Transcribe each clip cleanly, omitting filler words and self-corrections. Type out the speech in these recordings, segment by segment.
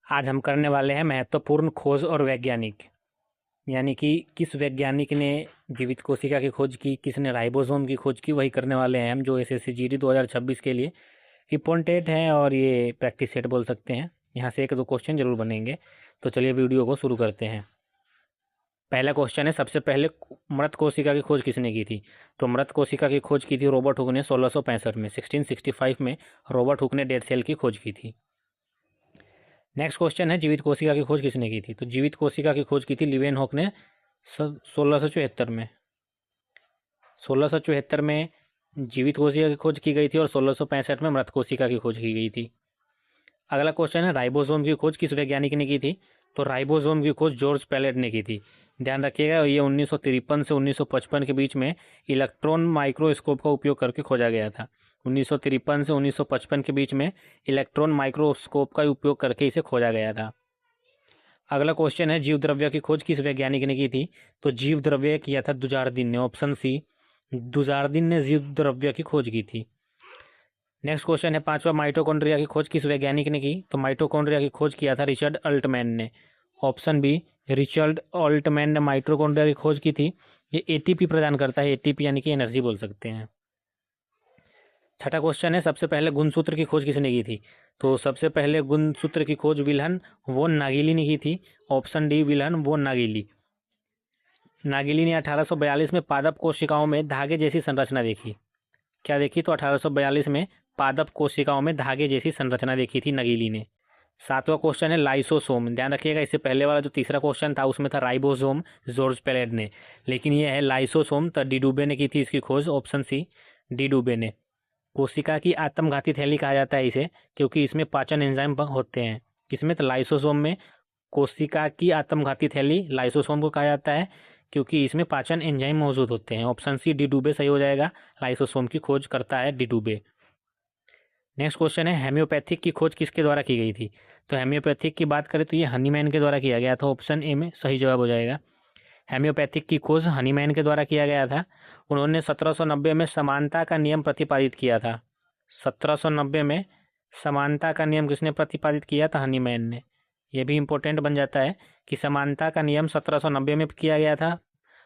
आज हम करने वाले हैं महत्वपूर्ण खोज और वैज्ञानिक, यानी कि किस वैज्ञानिक ने जीवित कोशिका की खोज की, किसने राइबोसोम की खोज की, वही करने वाले हैं हम, जो एसएससी जीडी 2026 के लिए इम्पोर्टेंट हैं और ये प्रैक्टिस सेट बोल सकते हैं। यहाँ से एक दो क्वेश्चन जरूर बनेंगे। तो चलिए वीडियो को शुरू करते हैं। पहला क्वेश्चन है, सबसे पहले मृत कोशिका की खोज किसने की थी? तो मृत कोशिका की खोज की थी रॉबर्ट हुक ने 1665 में। 1665 में रॉबर्ट हुक ने डेड सेल की खोज की थी। नेक्स्ट क्वेश्चन है, जीवित कोशिका की खोज किसने की थी? तो जीवित कोशिका की खोज की थी लीवेनहॉक ने 1674 में। 1674 में जीवित कोशिका की खोज की गई थी और 1665 में मृत कोशिका की खोज की गई थी। अगला क्वेश्चन है, राइबोसोम की खोज किस वैज्ञानिक ने की थी? तो राइबोसोम की खोज जॉर्ज पैलेट ने की थी। ध्यान रखिएगा, ये 1953 से 1955 के बीच में इलेक्ट्रॉन माइक्रोस्कोप का उपयोग करके खोजा गया था। 1953 से 1955 के बीच में इलेक्ट्रॉन माइक्रोस्कोप का उपयोग करके इसे खोजा गया था। अगला क्वेश्चन है, जीव द्रव्य की खोज किस वैज्ञानिक ने की थी? तो जीव द्रव्य किया था दुजार्दिन ने। ऑप्शन सी, दुजार्दिन ने जीव द्रव्य की खोज की थी। नेक्स्ट क्वेश्चन है, पांचवा, माइटोकॉन्ड्रिया की खोज किस वैज्ञानिक ने की? तो माइटोकॉन्ड्रिया की खोज किया था रिचर्ड अल्टमैन ने। ऑप्शन बी, रिचर्ड अल्टमैन ने माइटोकॉन्ड्रिया की खोज की थी। ये एटीपी प्रदान करता है, एटीपी यानी कि एनर्जी बोल सकते हैं। छठा क्वेश्चन है, सबसे पहले गुणसूत्र की खोज किसने की थी? तो सबसे पहले गुणसूत्र की खोज विल्हन वोन नागिली ने की थी। ऑप्शन डी, विल्हन वोन नागिली। नागिली ने 1842 में पादप कोशिकाओं में धागे जैसी संरचना देखी। क्या देखी? तो 1842 में पादप कोशिकाओं में धागे जैसी संरचना देखी थी नागिली ने। सातवां क्वेश्चन है, लाइसोसोम। ध्यान रखिएगा, इससे पहले वाला जो तीसरा क्वेश्चन था उसमें था राइबोसोम, जॉर्ज पैलेट ने, लेकिन ये है लाइसोसोम, तो डी डुबे ने की थी इसकी खोज। ऑप्शन सी, डी डुबे ने। कोशिका की आत्मघाती थैली कहा जाता है इसे, क्योंकि इसमें पाचन एंजाइम होते हैं। किसमें? तो लाइसोसोम में। कोशिका की आत्मघाती थैली लाइसोसोम को कहा जाता है, क्योंकि इसमें पाचन एंजाइम मौजूद होते हैं। ऑप्शन सी, डी डुबे सही हो जाएगा। लाइसोसोम की खोज करता है डी डुबे। नेक्स्ट क्वेश्चन है, हेम्योपैथिक की खोज किसके द्वारा की गई थी? तो हेम्योपैथिक की बात करें तो ये हनीमैन के द्वारा किया गया था। ऑप्शन ए में सही जवाब हो जाएगा। हेम्योपैथिक की खोज हनीमैन के द्वारा किया गया था। उन्होंने 1790 में समानता का नियम प्रतिपादित किया था। 1790 में समानता का नियम किसने प्रतिपादित किया था? हनीमैन ने। यह भी इंपॉर्टेंट बन जाता है कि समानता का नियम 1790 में किया गया था।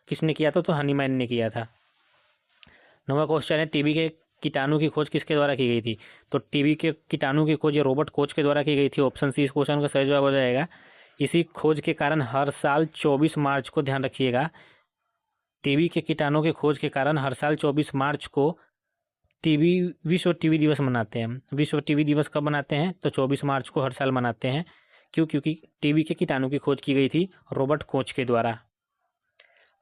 किसने किया था? तो हनीमैन ने किया था। नौवां क्वेश्चन है, टीबी के कीटाणु की खोज किसके द्वारा की गई थी? तो टीबी के कीटाणु की खोज ये रॉबर्ट कोच के द्वारा की गई थी। ऑप्शन सी इस क्वेश्चन का सही जवाब हो जाएगा। इसी खोज के कारण हर साल 24 मार्च को, ध्यान रखिएगा, टीबी के कीटाणु की खोज के कारण हर साल 24 मार्च को टीबी विश्व टीबी दिवस मनाते हैं। विश्व टीबी दिवस कब मनाते हैं? तो 24 मार्च को हर साल मनाते हैं। क्यों? क्योंकि टीबी के कीटाणु की खोज की गई थी रॉबर्ट कोच के द्वारा।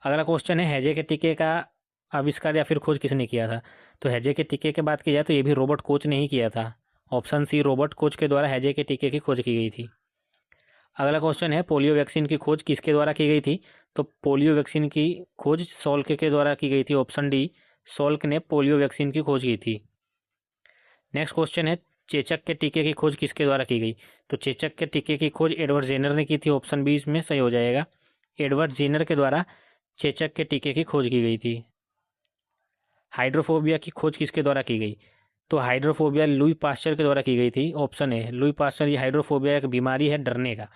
अगला क्वेश्चन है, हैजे के टीके का आविष्कार या फिर खोज किसने किया था? तो हैजे के टीके की बात की जाए तो ये भी रॉबर्ट कोच ने ही किया था। ऑप्शन सी, रॉबर्ट कोच के द्वारा हैजे के टीके की खोज की गई थी। अगला क्वेश्चन है, पोलियो वैक्सीन की खोज किसके द्वारा की गई थी? तो पोलियो वैक्सीन की खोज सॉल्क के द्वारा की गई थी। ऑप्शन डी, सॉल्क ने पोलियो वैक्सीन की खोज की थी। नेक्स्ट क्वेश्चन है, चेचक के टीके की खोज किसके द्वारा की गई? तो चेचक के टीके की खोज एडवर्ड जेनर ने की थी। ऑप्शन बी इसमें सही हो जाएगा। एडवर्ड जेनर के द्वारा चेचक के टीके की खोज की गई थी। हाइड्रोफोबिया की खोज किसके द्वारा की गई? तो हाइड्रोफोबिया लुई पास्चर के द्वारा की गई थी। ऑप्शन है लुई पास्चर। ये हाइड्रोफोबिया एक बीमारी है डरने का।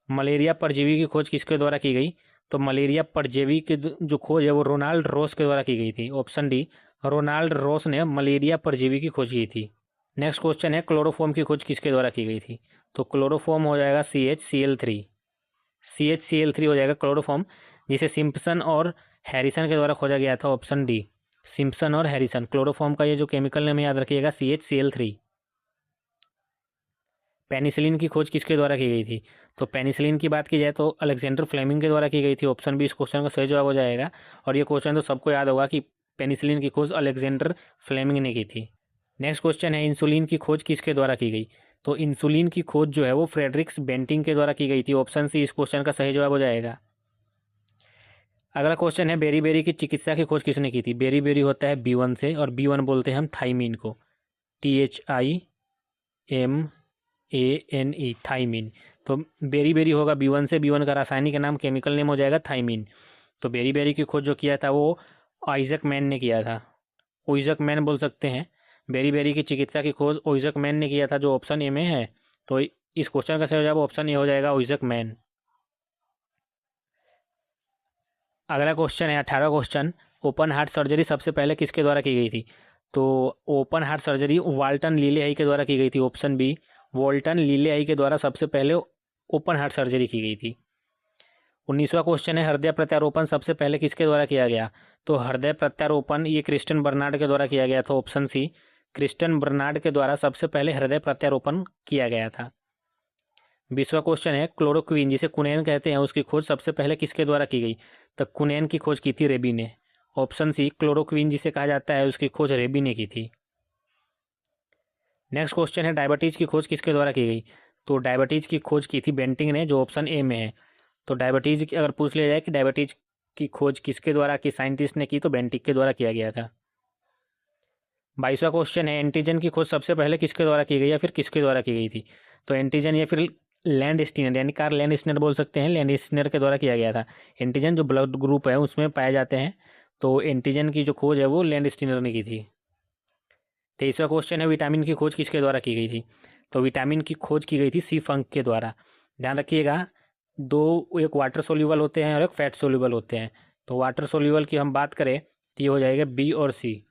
मलेरिया परजीवी की खोज किसके द्वारा की गई? तो मलेरिया परजीवी की जो खोज है वो रोनाल्ड रॉस के द्वारा की गई थी। ऑप्शन डी, रोनाल्ड रॉस ने मलेरिया परजीवी की खोज की थी। नेक्स्ट क्वेश्चन है, क्लोरोफॉर्म की खोज किसके द्वारा की गई थी? तो क्लोरोफॉर्म हो जाएगा CH Cl3। CH Cl3 हो जाएगा क्लोरोफॉर्म, जिसे सिम्पसन और हैरिसन के द्वारा खोजा गया था। ऑप्शन डी, सिम्पसन और हैरिसन। क्लोरोफॉर्म का ये जो केमिकल नेम याद रखिएगा, CH Cl3। पेनिसिलिन की खोज किसके द्वारा की गई थी? तो पेनिसिलिन की बात की जाए तो अलेक्जेंडर फ्लेमिंग के द्वारा की गई थी। ऑप्शन बी इस क्वेश्चन का सही जवाब हो जाएगा। और ये क्वेश्चन तो सबको याद होगा कि पेनिसिलिन की खोज अलेक्जेंडर फ्लेमिंग ने की थी। नेक्स्ट क्वेश्चन है, इंसुलिन की खोज किसके द्वारा की गई? तो इंसुलिन की खोज जो है वो फ्रेडरिक्स बेंटिंग के द्वारा की गई थी। ऑप्शन सी इस क्वेश्चन का सही जवाब हो जाएगा। अगला क्वेश्चन है, बेरी बेरी की चिकित्सा की खोज किसने की थी? बेरी बेरी होता है B1 से, और B1 बोलते हैं हम थाइमीन को। THIMANE, thiamine. तो बेरी बेरी होगा B1 से। B1 का रासायनिक नाम, केमिकल नेम हो जाएगा थाइमीन। तो बेरी बेरी की खोज जो किया था वो आइजक मैन ने किया था। ओइजक मैन बोल सकते हैं। बेरी की चिकित्सा की खोज ओइजक मैन ने किया था, जो ऑप्शन ए में है। तो इस क्वेश्चन का सही जवाब ऑप्शन ए हो जाएगा, ओइजक मैन। अगला क्वेश्चन है 18 क्वेश्चन, ओपन हार्ट सर्जरी सबसे पहले किसके द्वारा की गई थी? तो ओपन हार्ट सर्जरी वाल्टन लीलेहाई के द्वारा की गई थी, ऑप्शन बी। वॉल्टन लीलेहाई के द्वारा सबसे पहले ओपन हार्ट सर्जरी की गई थी। 19वां क्वेश्चन है, हृदय प्रत्यारोपण सबसे पहले किसके द्वारा किया गया? तो हृदय प्रत्यारोपण ये क्रिस्टियन बर्नार्ड के द्वारा किया गया था, ऑप्शन सी। क्रिस्टियन बर्नार्ड के द्वारा सबसे पहले हृदय प्रत्यारोपण किया गया था। 20वां क्वेश्चन है, क्लोरोक्वीन जिसे कुनैन कहते हैं उसकी खोज सबसे पहले किसके द्वारा की गई? तो कुनैन की खोज की थी रेबी ने, ऑप्शन सी। क्लोरोक्वीन जिसे कहा जाता है उसकी खोज रेबी ने की थी। नेक्स्ट क्वेश्चन है, डायबिटीज की खोज किसके द्वारा की गई? तो डायबिटीज की खोज की थी बेंटिंग ने, जो ऑप्शन ए में है। तो डायबिटीज अगर पूछ लिया जाए कि डायबिटीज की खोज किसके द्वारा की साइंटिस्ट ने की, तो बेंटिक के द्वारा किया गया था। 22वां क्वेश्चन है, एंटीजन की खोज सबसे पहले किसके द्वारा की गई या फिर किसके द्वारा की गई थी? तो एंटीजन या फिर लैंड स्टीनर यानी कार्ल लैंड स्टीनर बोल सकते हैं, लैंड स्टीनर के द्वारा किया गया था। एंटीजन जो ब्लड ग्रुप है उसमें पाए जाते हैं, तो एंटीजन की जो खोज है वो लैंड स्टीनर ने की थी। 23वां क्वेश्चन है, विटामिन की खोज किसके द्वारा की गई थी? तो विटामिन की खोज की गई थी सी फंक के द्वारा। ध्यान रखिएगा, दो, एक वाटर सोल्यूबल होते हैं और एक फैट सोल्यूबल होते हैं। तो वाटर सोल्यूबल की हम बात करें तो ये हो जाएगा बी और सी।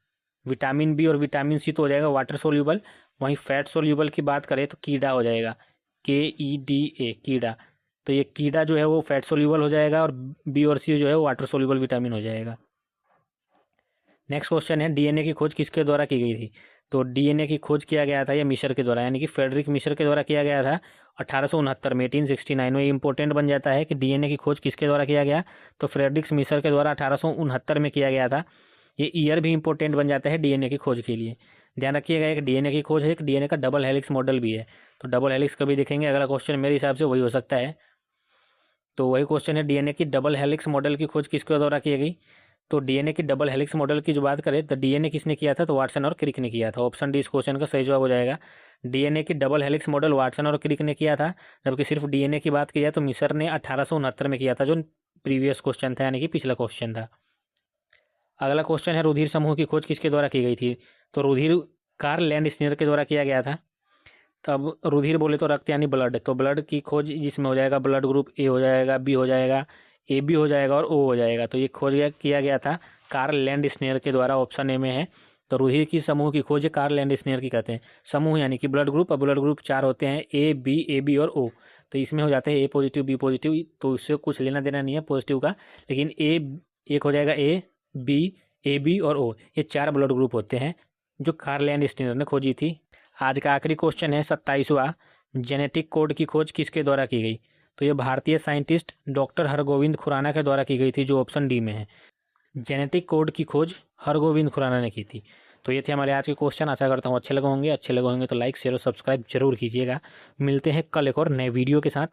विटामिन बी और विटामिन सी तो हो जाएगा वाटर सोल्यूबल। वहीं फैट सोल्यूबल की बात करें तो कीड़ा हो जाएगा, KEDA, कीड़ा। तो ये कीड़ा जो है वो फैट सोल्यूबल हो जाएगा और बी और सी जो है वो वाटर सोल्यूबल विटामिन हो जाएगा। नेक्स्ट क्वेश्चन है, डीएनए की खोज किसके द्वारा की गई थी? तो डीएनए की खोज किया गया था ये मिशर के द्वारा, यानी कि फ्रेडरिक मिशर के द्वारा किया गया था 1869 में, 1869 में। इंपॉर्टेंट बन जाता है कि डीएनए की खोज किसके द्वारा किया गया, तो फ्रेडरिक मिशर के द्वारा 1869 में किया गया था। ये ईयर भी इंपॉर्टेंट बन जाता है डीएनए की खोज के लिए। ध्यान रखिएगा, एक डीएनए की खोज है, एक डीएनए का डबल हेलिक्स मॉडल भी है। तो डबल हेलिक्स कभी देखेंगे, अगला क्वेश्चन मेरे हिसाब से वही हो सकता है। तो वही क्वेश्चन है, डीएनए की डबल हेलिक्स मॉडल की खोज किसके द्वारा की गई? तो डीएनए की डबल हेलिक्स मॉडल की जो बात करें तो डीएनए किसने किया था? तो वाटसन और क्रिक ने किया था। ऑप्शन डी इस क्वेश्चन का सही जवाब हो जाएगा। डीएनए की डबल हेलिक्स मॉडल वाटसन और क्रिक ने किया था, जबकि सिर्फ डीएनए की बात की जाए तो मिसर ने 1869 में किया था, जो प्रीवियस क्वेश्चन था यानी कि पिछला क्वेश्चन था। अगला क्वेश्चन है, रुधिर समूह की खोज किसके द्वारा की गई थी? तो रुधिर कार्ल लैंड स्नेर के द्वारा किया गया था। तब रुधिर बोले तो रक्त यानी ब्लड, तो ब्लड की खोज जिसमें हो जाएगा ब्लड ग्रुप ए हो जाएगा, बी हो जाएगा, ए बी हो जाएगा और ओ हो जाएगा। तो ये खोज किया गया था कार्ल लैंड स्नेर के द्वारा, ऑप्शन ए में है। तो रुधिर की समूह की खोज कार्ल लैंड स्नेर की कहते हैं। समूह यानी कि ब्लड ग्रुप, और ब्लड ग्रुप 4 होते हैं, ए बी और ओ। तो इसमें हो जाते हैं ए पॉजिटिव बी पॉजिटिव, तो इससे कुछ लेना देना नहीं है पॉजिटिव का। लेकिन एक हो जाएगा ए बी और ओ, ये 4 ब्लड ग्रुप होते हैं जो कार्ल लैंड स्नेर ने खोजी थी। आज का आखिरी क्वेश्चन है 27वां, जेनेटिक कोड की खोज किसके द्वारा की गई? तो ये भारतीय साइंटिस्ट डॉक्टर हरगोविंद खुराना के द्वारा की गई थी, जो ऑप्शन डी में है। जेनेटिक कोड की खोज हरगोविंद खुराना ने की थी। तो ये थे हमारे आज के क्वेश्चन। आशा करता हूँ अच्छे लगे होंगे तो लाइक शेयर और सब्सक्राइब जरूर कीजिएगा। मिलते हैं कल एक और नए वीडियो के साथ।